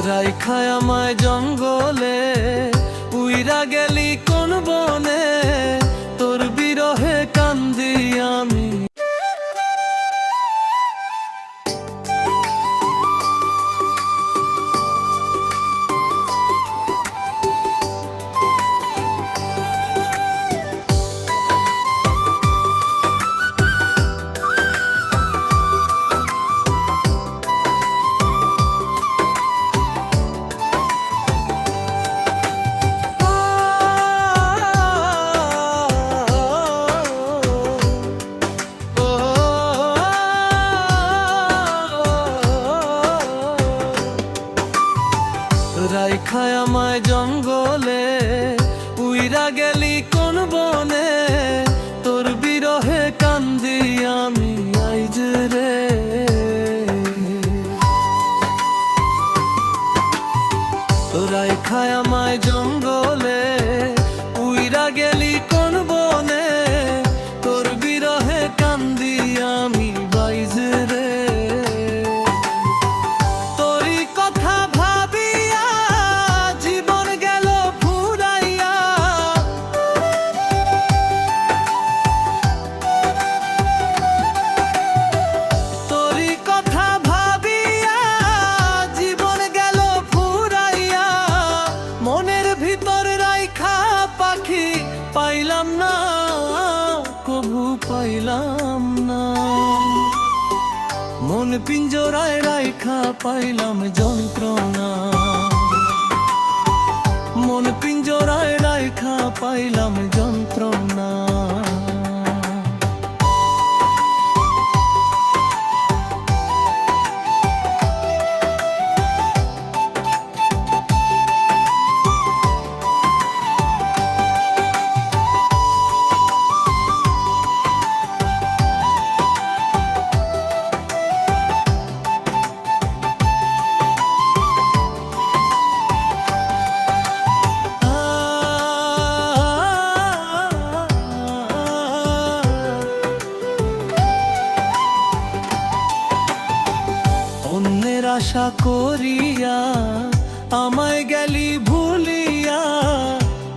রাইখায় আমায় জঙ্গলে, উইরা গেলি কোন বনে, তোর বিরহে কান্দি আমি। রাইখায় আমায় জঙ্গলে, উইরা গেলি কোন বনে, তোর বিরহে কান্দি আমি আইজ রে। রাইখায় আমায় জঙ্গলে, উইরা গেলি কোন বনে, তোর বিরহে কান্দি আমি বাইজ রে। পাইলাম না, কভু পাইলাম না, মন পিঞ্জরায় রাইখা পাইলাম যন্ত্রণা। মন পিঞ্জরায় রাইখা পাইলাম যন্ত্রণা। আশা করিয়া আমায় গেলি ভুলিয়া,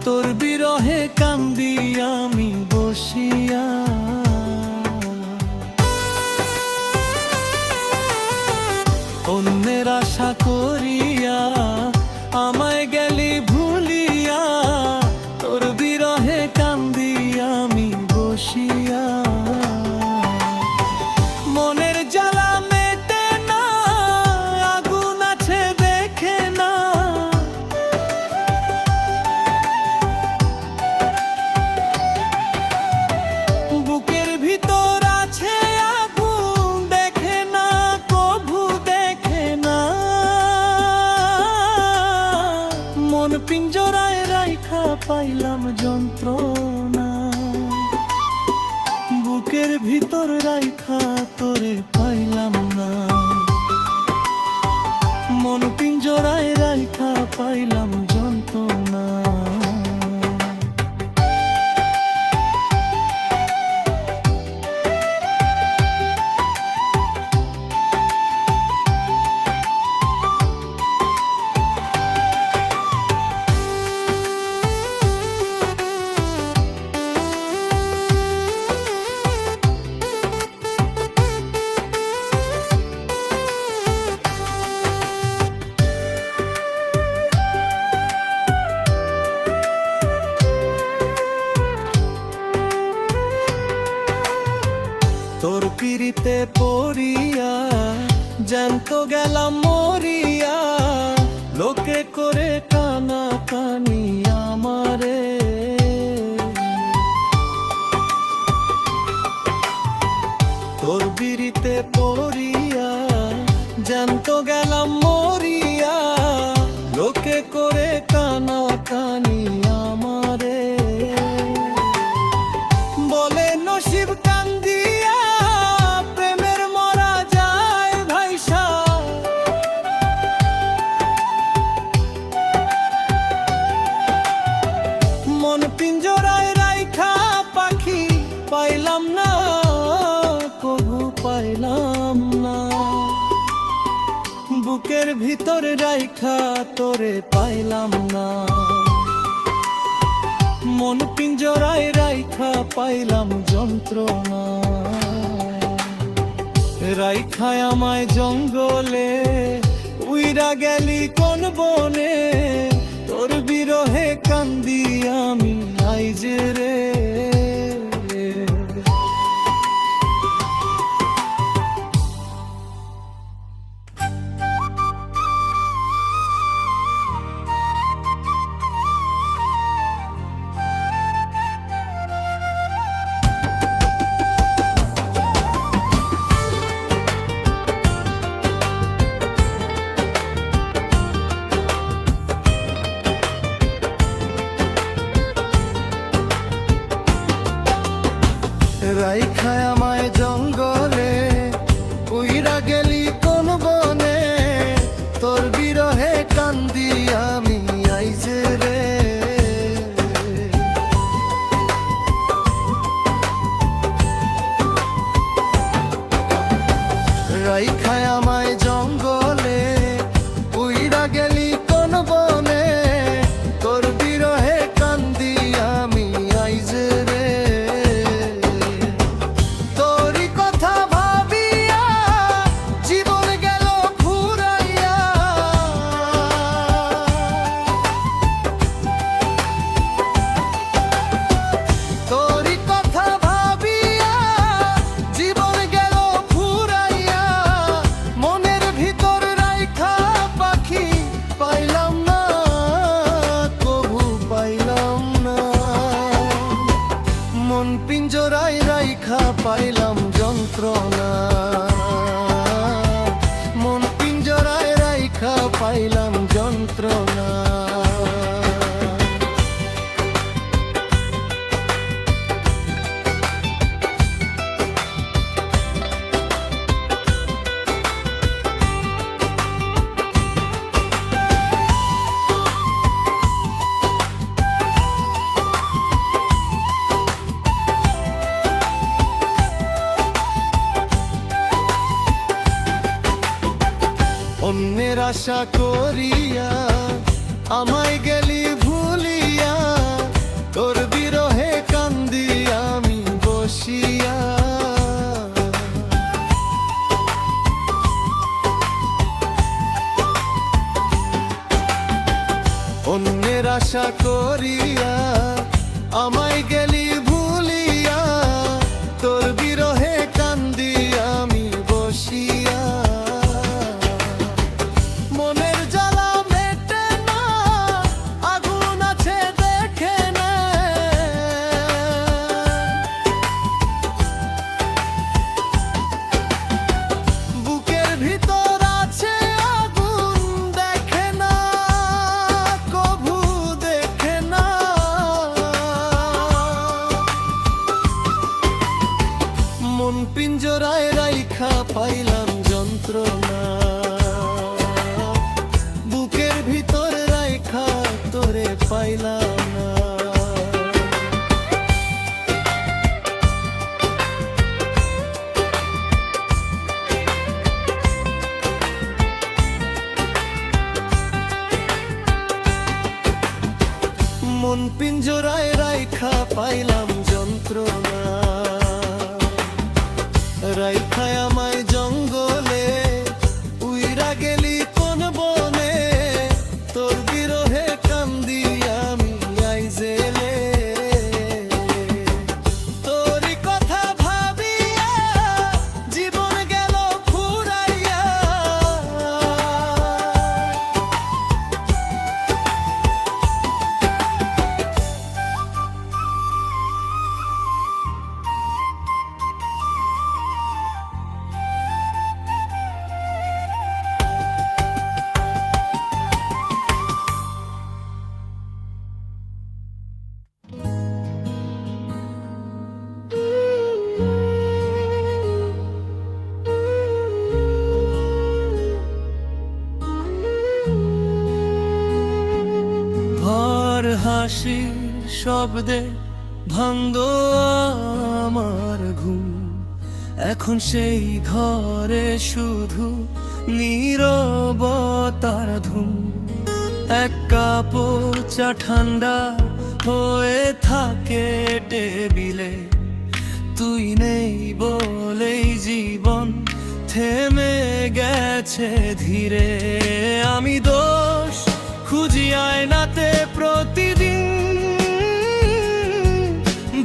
তোর বিরহে কান্দি আমি বসিয়া। অন্যের আশা করিয়া আমায় গেলি ভুলিয়া, তোর বিরহে কান্দি আমি বসিয়া। মনের জ্বালা মেটে না, আগুন আছে দেখে না, বুকের ভিতর আছে আগুন দেখে না, কভু দেখে না। মন পিঞ্জরায় রাইখা পাইলাম যন্ত্রণা, বুকের ভিতর রাইখা তোরে পাইলাম না। মন পিঞ্জরায় রাইখা পাইলাম যন্ত্রণা। বুকের ভিতর রাইখা তোরে পাইলাম না, মন পিঞ্জরায় রাইখা পাইলাম যন্ত্রণা। রাইখায় আমায় জঙ্গলে, উইরা গেলি কোন বনে, তোর বিরহে কান্দি আমি আইজে রে। রাইখায় আমায় জঙ্গলে, উইরা গেলি কোন বনে, তোর বিরহে কান্দি আমি আইজে রে। রাইখায় আমায় জঙ্গলে, উইরা গেলি কোন বনে, তোর বিরহে কান্দি আমি আইজে রে। পিঞ্জরায় রাইখা পাইলাম যন্ত্রণা, মন পিঞ্জরায় রাইখা পাইলাম যন্ত্রণা। অন্যের আশা করিয়া আমায় গেলি ভুলিয়া, তোর বিরহে কান্দি আমি বসিয়া। অন্যের আশা করিয়া আমায় গেলি ভুলিয়া, তোর বিরহে কান্দি আমি বসিয়া। মন পিঞ্জরায় রাইখা পাইলাম যন্ত্রণা, বুকের ভিতর রাইখা তোরে পাইলাম না। মন পিঞ্জরায় রাইখা পাইলাম যন্ত্রণা, রাইখায় আমায় জঙ্গলে, উইরা গেলি কোন বনে, তোর বিরহে কান্দি আমি আইজে রে। তোরই কথা ভাবিয়া জীবন গেল ফুরাইয়া, হাসির শব্দে ভাঙলো আমার ঘুম, এখন সেই ঘরে শুধু নীরবতার ধুম, এক কাপ চা ঠান্ডা হয়ে থাকে টেবিলে। তুই নেই বলেই জীবন থেমে গেছে ধীরে। আমি দোষ খুঁজি আয়নাতে প্রতিদিন,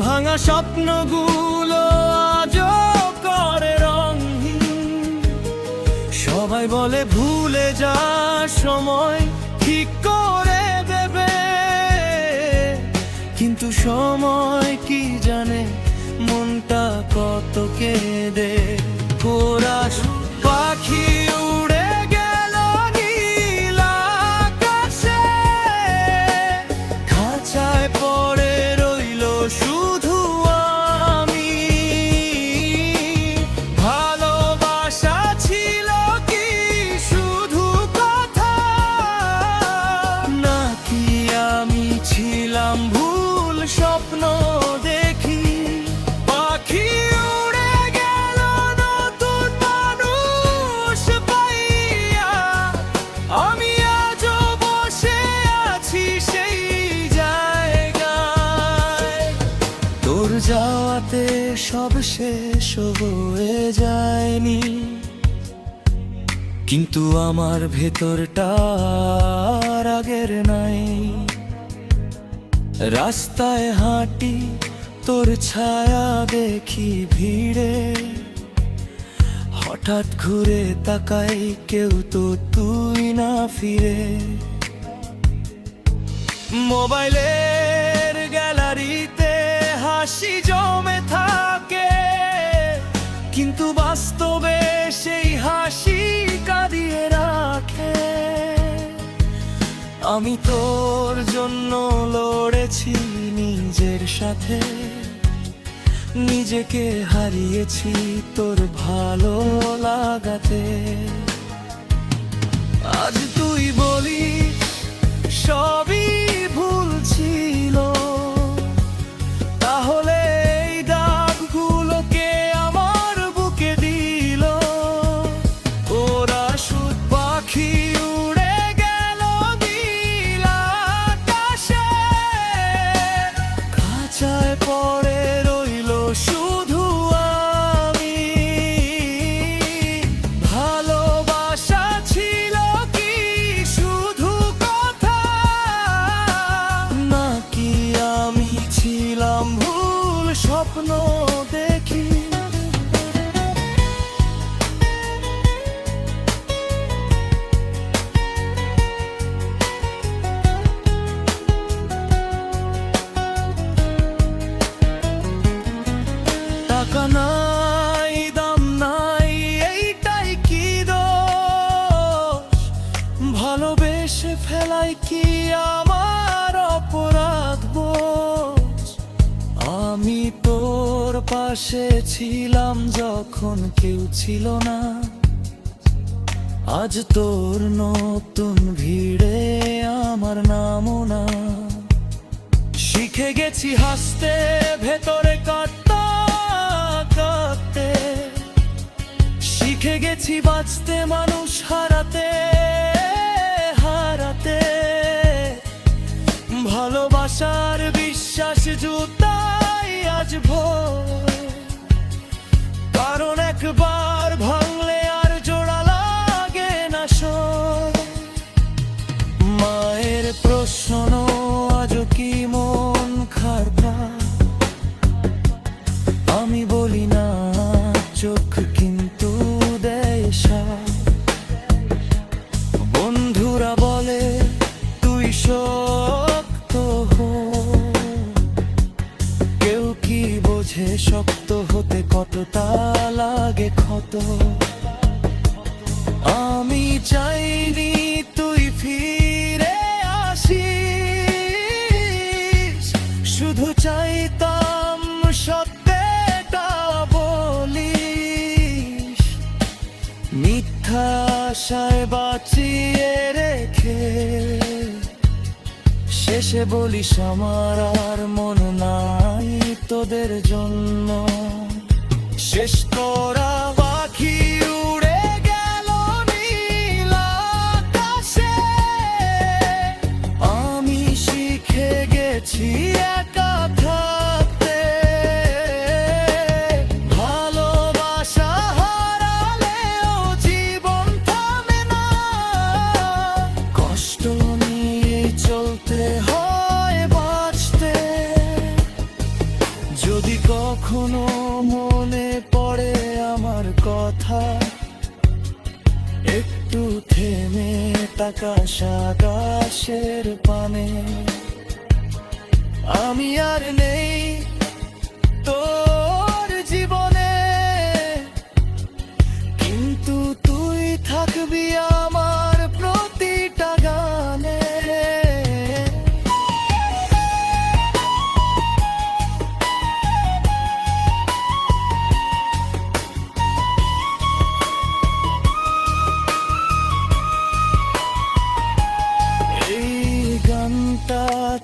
ভাঙা স্বপ্নগুলো আজও করে রঙহীন। সবাই বলে ভুলে যা, সময় ঠিক করে দেবে, কিন্তু সময় কি জানে মনটা কত কেঁদে। ওরা পাখি উড়ে গেল নীল আকাশে, খাঁচায় পড়ে রইল শুধু আমি। ভালোবাসা ছিল কি শুধু কথা, নাকি আমি ছিলাম ভুল স্বপ্ন দেখি? পাখি উড়ে গেল নতুন মানুষ পাইয়া, আমি আজও বসে আছি সেই জায়গায়। তোর যাওয়াতে সব শেষ হয়ে যায়নি, কিন্তু আমার ভেতরটা আর আগের নাই। রাস্তায় হাঁটি তোর ছায়া দেখি ভিড়ে, হঠাৎ ঘুরে তাকাই কেউ তো তুই না ফিরে। মোবাইলের গ্যালারিতে হাসি জমে থাকে, কিন্তু বাস্তবে সেই হাসি কাঁদিয়ে রাখে। আমি তোর জন্য লড়েছি নিজের সাথে, নিজেকে হারিয়েছি তোর ভালো লাগাতে। আজ তুই বলি সবই ভুল ছিল, তাহলে এই দাগগুলোকে আমার বুকে দিল। ওরা শুধু পাখি উড়ে গেল নীল আকাশে, খাঁচায় পড়ে রইল শুধু আমি। ভালোবাসা ছিল কি শুধু কথা, নাকি আমি ছিলাম ভুল স্বপ্ন দেখি? টাকা নাই, দাম নাই, এইটাই কি দোষ? ভালোবেসে ফেলাই কি আমার অপরাধ বোঝ? আমি তোর পাশে ছিলাম যখন কেউ ছিল না, আজ তোর নতুন ভিড়ে আমার নামও না। শিখে গেছি হাসতে ভেতরে কাঁদতে কাঁদতে, শিখে গেছি বাঁচতে মানুষ হারাতে হারাতে। ভালোবাসার বিশ্বাস জুতাই আজ ভোর, কারণ একবার ভাঙলে আর জোড়া লাগে না সর। মায়ের প্রশ্ন আজও কি মন খারাপ, আমি বলি না চোখ কিন্তু দেয় সাথ। বন্ধুরা বলে তুই শক্ত হো, কেউ কি বোঝে শক্ত হতে কতটা লাগে ক্ষত। আমি চাইনি তুই ফিরে আসিস, শুধু চাইতাম সত্যটা বলিস। মিথ্যা আশায় বাঁচিয়ে রেখে শেষে বলিস আমার আর মন নাই তোদের জন্য। শেষ করা পাখি উড়ে গেল নীল আকাশ আকাশের পানে। আমি আর নেই তোর জীবনে, কিন্তু তুই থাকবি আমার প্রতিটা গানে।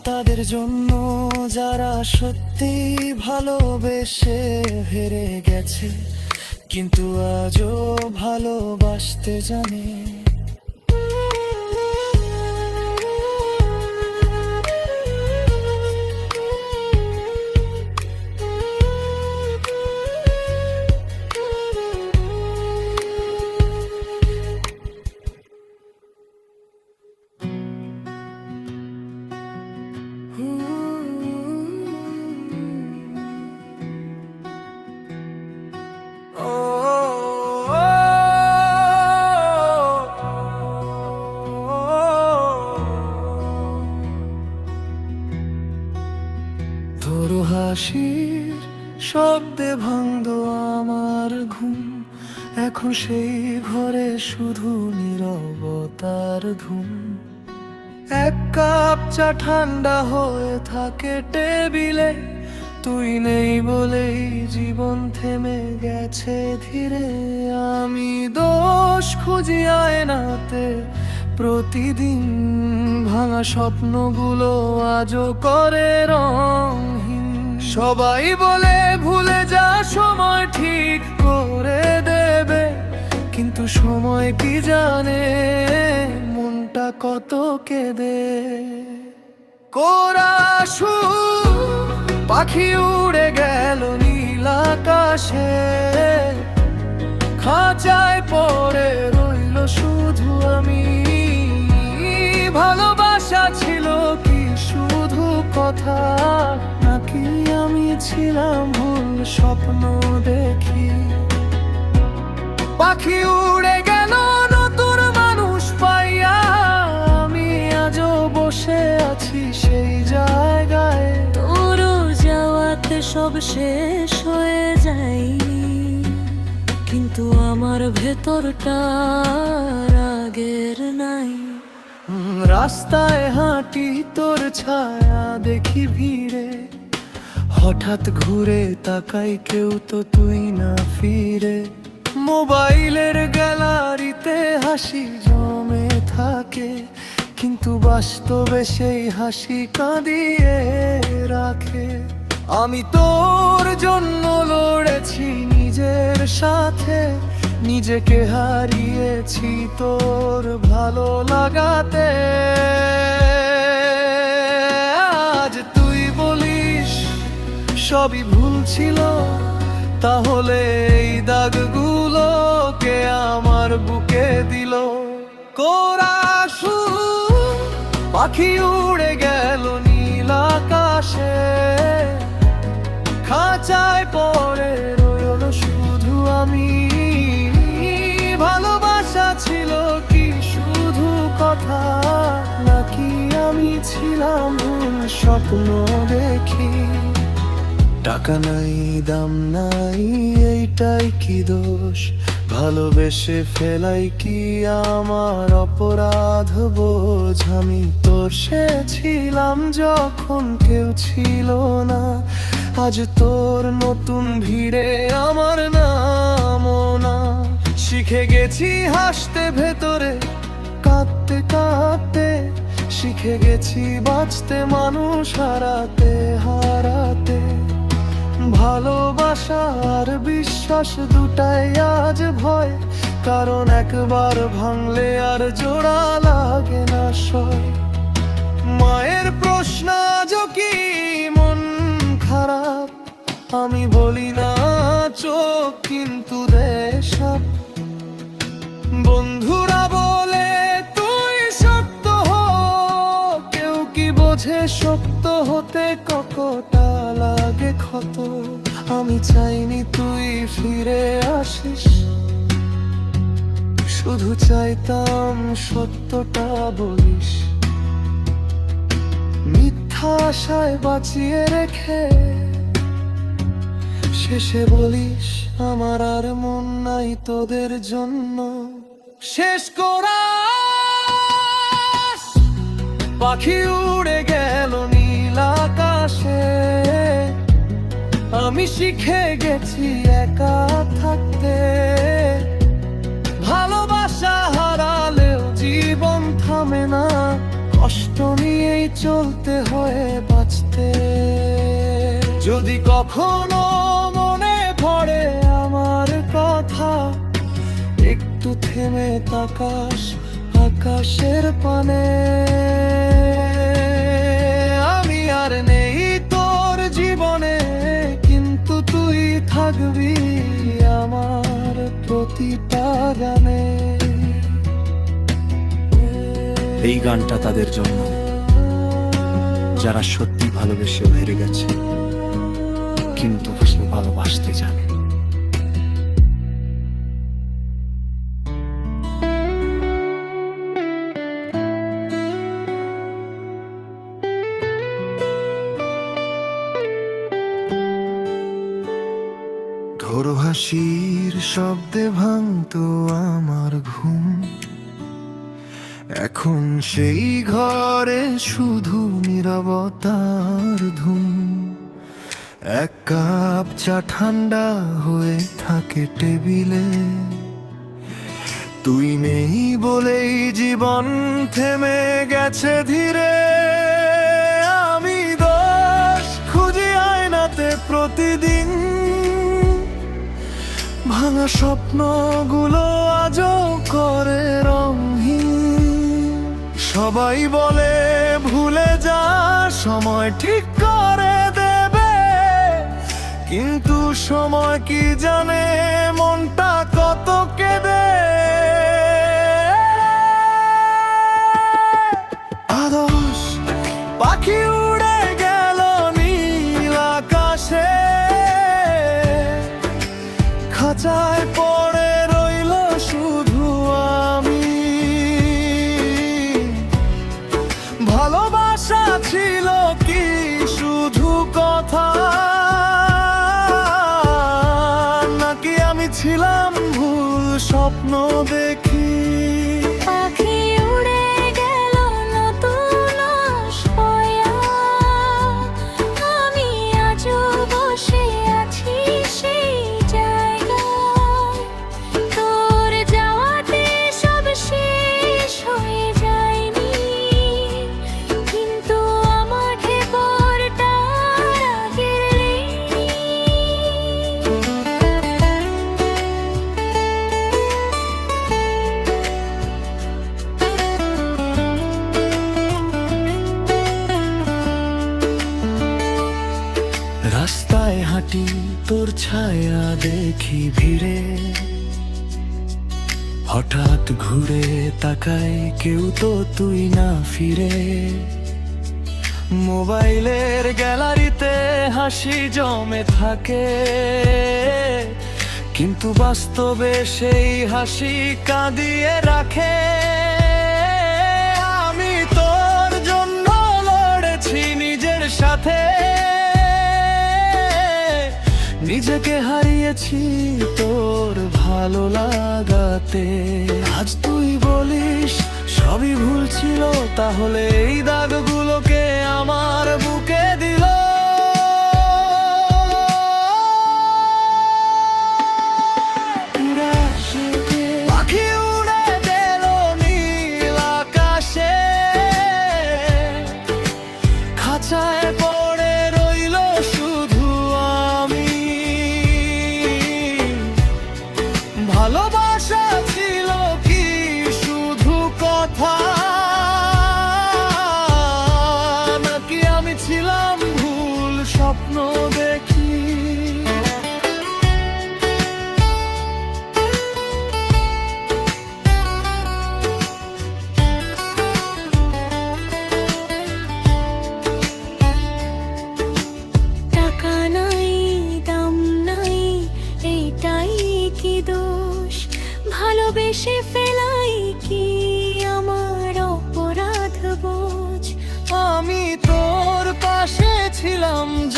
তাদের জন্য যারা সত্যি ভালোবেসে হেরে গেছে, কিন্তু আজও ভালোবাসতে জানে। তোর হাসির শব্দে ভাঙলো আমার ঘুম, এখন সেই ঘরে শুধু নীরবতার ধুম। এক কাপ চা ঠান্ডা হয়ে থাকে টেবিলে, তুই নেই বলেই জীবন থেমে গেছে ধীরে। আমি দোষ খুঁজি আয়নাতে প্রতিদিন, ভাঙা স্বপ্নগুলো আজও করে রঙহীন। সবাই বলে ভুলে যা, সময় ঠিক করে দেবে, কিন্তু সময় কি জানে মনটা কত কেঁদে। কোরাসু পাখি উড়ে গেল নীল আকাশে, খাঁচায় পড়ে রইল শুধু আমি। ভালোবাসা ছিল কি শুধু কথা, নাকি আমি ছিলাম ভুল স্বপ্ন দেখি? পাখি উড়ে গেল নতুন মানুষ পাইয়া, আমি আজও বসে আছি সেই জায়গায়। তোর যাওয়াতে সব শেষ হয়ে যায়, কিন্তু আমার ভেতরটা আগের নাই। রাস্তায় হাঁটি তোর ছায়া দেখি ভিড়ে, হঠাৎ ঘুরে তাকাই কেউ তো তুই না ফিরে। মোবাইলের গ্যালারিতে হাসি জমে থাকে, কিন্তু বাস্তবে সেই হাসি কাঁদিয়ে রাখে। আমি তোর জন্য লড়েছি নিজের সাথে, নিজেকে হারিয়েছি তোর ভালো লাগাতে। আজ তুই বলিস সবই ভুল ছিল, তাহলে এই দাগগুলো কে আমার বুকে দিল? কোরাসু পাখি উড়ে গেল নীল আকাশে, খাঁচায় পড়ে রইল শুধু আমি। ভালোবাসা ছিল কি শুধু কথা, নাকি আমি ছিলাম ভুল স্বপ্ন দেখি? টাকা নাই দাম নাই এইটাই কি দোষ, ভালোবেসে ফেলাই কি আমার অপরাধ বোঝ? আমি তোর সে ছিলাম যখন কেউ ছিল না, আজ তোর নতুন ভিড়ে আমার নামও না। শিখে গেছি হাসতে ভেতরে কাঁদতে কাঁদতে, শিখে গেছি বাঁচতে মানুষ হারাতে হারাতে। ভালোবাসা আর বিশ্বাস দুটাই আজ ভয়, কারণ একবার ভাঙলে আর জোড়া লাগে না সয়। মায়ের প্রশ্ন আজও কি মন খারাপ, আমি বলি না চোখ কিন্তু দেশাপ। বন্ধুরা বলে তুই শক্ত হ, কেউ কি বোঝে শক্ত হতে কতটা লাগে ক্ষত? আমি চাইনি তুই ফিরে আসিস, শুধু চাইতাম সত্যটা বলিস, মিথ্যা আশায় বাঁচিয়ে রেখে শেষে বলিস আমার আর মন নাই তোদের জন্য। শেষ করা পাখি উড়ে গেল নীল আকাশে, আমি শিখে গেছি একা থাকতে। ভালোবাসা হারালেও জীবন থামে না, কষ্ট নিয়েই চলতে হয় বাঁচতে। যদি কখনো মনে পড়ে আমার কথা, একটু থেমে তাকাস আকাশের পানে। আমি আর নেই তোর জীবনে, কিন্তু তুই থাকবি আমার প্রতিটা গানে। এই গানটা তাদের জন্য যারা সত্যি ভালোবেসে হেরে গেছে, কিন্তু ভালোবাসতে জানে। তোর হাসির শব্দে ভাঙতো আমার ঘুম, এখন সেই ঘরে শুধু নীরবতার ধুম। এক কাপ চা ঠান্ডা হয়ে থাকে টেবিলে, তুই নেই বলেই জীবন থেমে গেছে ধীরে। আমি দোষ খুঁজি আয়নাতে প্রতিদিন, ভাঙা স্বপ্নগুলো আজও করে রঙহীন। সবাই বলে ভুলে যা, সময় ঠিক করে দেবে, কিন্তু সময় কি জানে মনটা কত কেঁদে। আদর্শ পাখি উড়ে গেল নীল আকাশে, খাঁচায় পড়ে রইল শুধু আমি। ভালোবাসা ছিল কি শুধু কথা, নাকি আমি ছিলাম ভুল স্বপ্ন দেখি। পাখি উড়ে গেল নতুন আশয়া, আমি আজও বসে আছি সেই জায়গায়। তোর যাওয়াতে সব শেষ হয়ে যায়নি, কিন্তু আমাকে পরটা আগের রাস্তায় হাঁটি তোর ছায়া দেখি ভিড়ে, হঠাৎ ঘুরে তাকাই কেউ তো তুই না ফিরে। মোবাইলের গ্যালারিতে হাসি জমে থাকে, কিন্তু বাস্তবে সেই হাসি কাঁদিয়ে রাখে। আমি তোর জন্য লড়েছি নিজের সাথে, নিজেকে হারিয়েছি তোর ভালো লাগাতে। আজ তুই বলিস সবই ভুল ছিল, তাহলে এই দাগগুলোকে আমার বুকে দিল। পাখি উড়ে গেল নীল আকাশে, খাঁচায় পড়ে রইল শুধু আমি। ভালোবাসা ছিল কি শুধু কথা,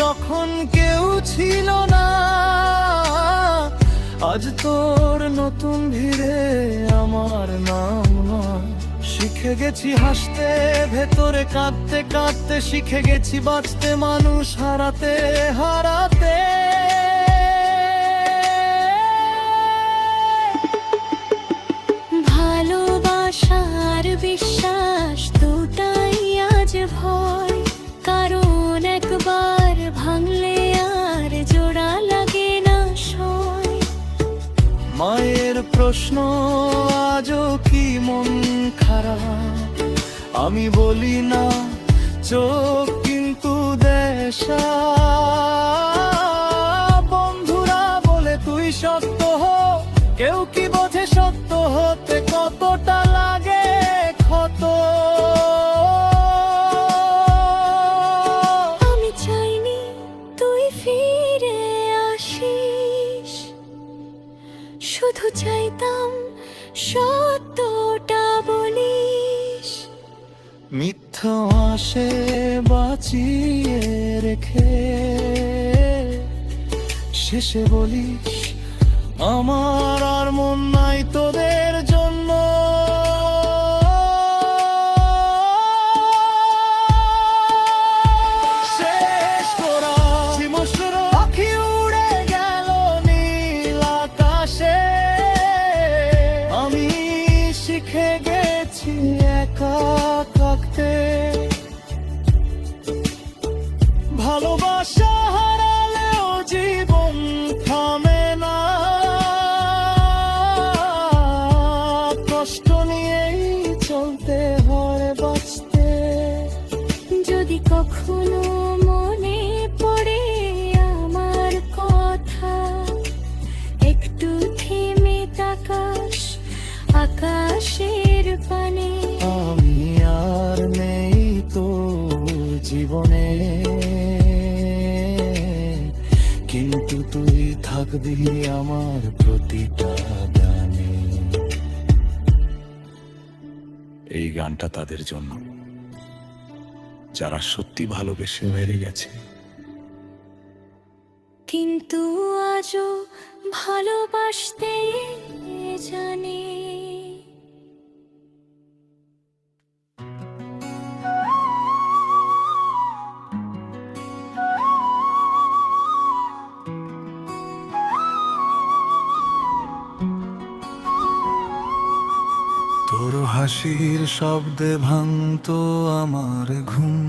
যখন কেউ ছিল না, আজ তোর নতুন ভিড়ে আমার নাম নয়। শিখে গেছি হাসতে, ভেতরে কাঁদতে কাঁদতে শিখে গেছি বাঁচতে, মানুষ হারাতে হারাতে। ভালোবাসার বিশ্বাস দুটাই আজ ভয়, কারণ একবার ভাঙলে আর জোড়া লাগে না সয়। মায়ের প্রশ্ন আজও কি মন খারাপ, আমি বলি না চোখ কিন্তু দেশা। বন্ধুরা বলে তুই সত্য হো, কেউ কি বোঝে সত্য হতে কতটা লাগে ক্ষত। আমি চাইনি তুই ফিরে আসিস, শুধু চাইতাম সত্যটা বলিস। মিথ্যা আসে বাঁচিয়ে রেখে, শেষে বলিস আমার আর মন নাই তোদের জন্য। শেষ করা হিমস্র পাখি উড়ে গেল নীল আকাশে, আমি শিখে গেছি একা থাকতে। ভালোবাসা হারালেও জীবন থামে না, কষ্ট নিয়েই চলতে হয় বাঁচতে। যদি কখনো মনে পড়ে আমার কথা, একটু থেমে তাকাস আকাশের পানে। আমি আর নেই তো জীবনে, কিন্তু তুই থাকবি আমার প্রতিটা গানে। এই গানটা তাদের জন্য যারা সত্যি ভালোবেসে হেরে গেছে, কিন্তু আজও ভালোবাসতে জানে। তোর হাসির শব্দে ভাঙতো আমার ঘুম,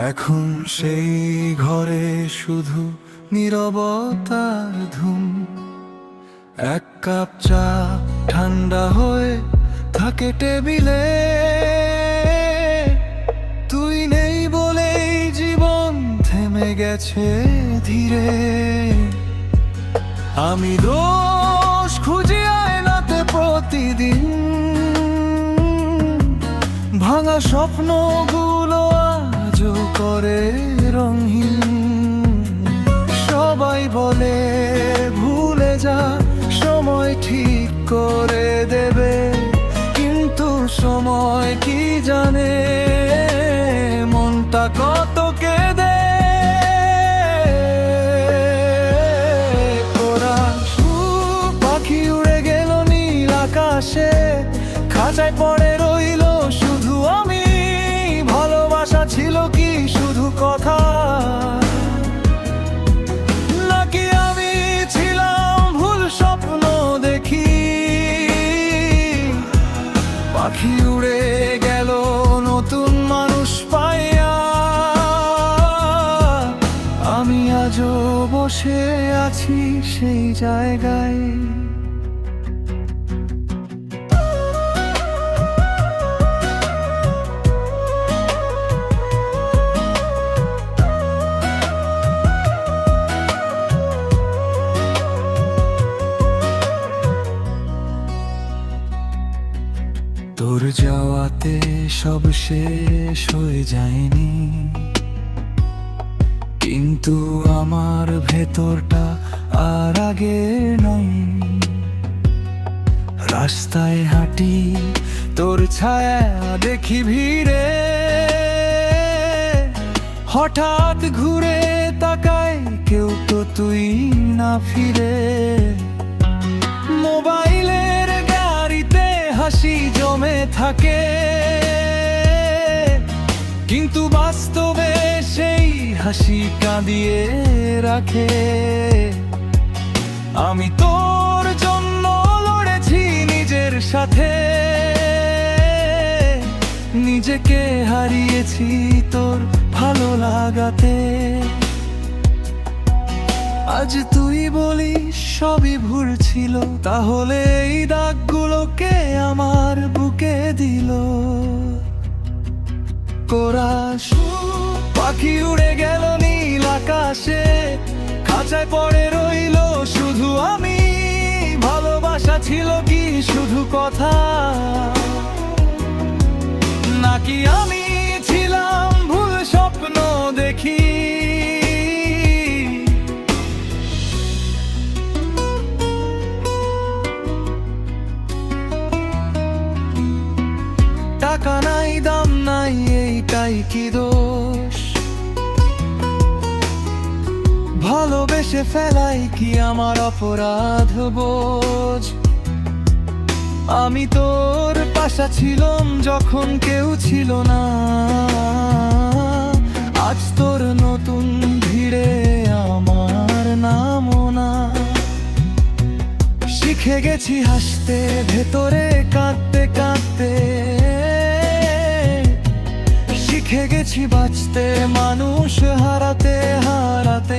এখন সেই ঘরে শুধু নীরবতার ধুম। এক কাপ চা ঠান্ডা হয়ে থাকে টেবিলে, তুই নেই বলেই জীবন থেমে গেছে ধীরে। আমি দোষ খুঁজি আয়নাতে প্রতিদিন, ভাঙা স্বপ্নগুলো আজও করে রঙিন। সবাই বলে ভুলে যা, সময় ঠিক করে দেবে, কিন্তু সময় কি জানে মনটা কত কেঁদে। পাখি উড়ে গেল নীল আকাশে, খাঁচায় পড়ে রইল শুধু আমি। ভালোবাসা ছিল কি শুধু কথা, নাকি আমি ছিলাম ভুল স্বপ্ন দেখি। পাখি উড়ে গেল নতুন মানুষ পাইয়া, আমি আজও বসে আছি সেই জায়গায়। তোর যাওয়াতে সব শেষ হয়ে যায়নি, কিন্তু আমার ভেতরটা আর আগে নাই। রাস্তায় হাঁটি তোর ছায়া দেখি ভিড়ে, হঠাৎ ঘুরে তাকাই কেউ তো তুই না ফিরে, মোবাইলের গাড়িতে হাসি জমে থাকে, কিন্তু বাস্তবে সেই হাসি কাঁদিয়ে রাখে। আমি তোর জন্য লড়েছি নিজের সাথে, নিজেকে হারিয়েছি তোর ভালো লাগাতে। আজ তুই বলিস সবই ভুল ছিল, তাহলে এই দাগগুলোকে আমার বুকে দিল। কোরাস পাখি উড়ে গেল নীল আকাশে, খাঁচায় পড়ে রইল শুধু আমি। ভালোবাসা ছিল কি শুধু কথা, নাকি আমি ছিলাম ভুল স্বপ্ন দেখি? টাকা নাই দাম নাই এইটাই কি দোষ? ভালোবেসে ফেলাই কি আমার অপরাধ বোঝ? আমি তোর পাশা ছিলাম যখন কেউ ছিল না, আজ তোর নতুন ভিড়ে আমার নামও না। শিখে গেছি হাসতে ভেতরে কাঁদতে কাঁদতে, শিখে গেছি বাঁচতে মানুষ হারাতে হারাতে।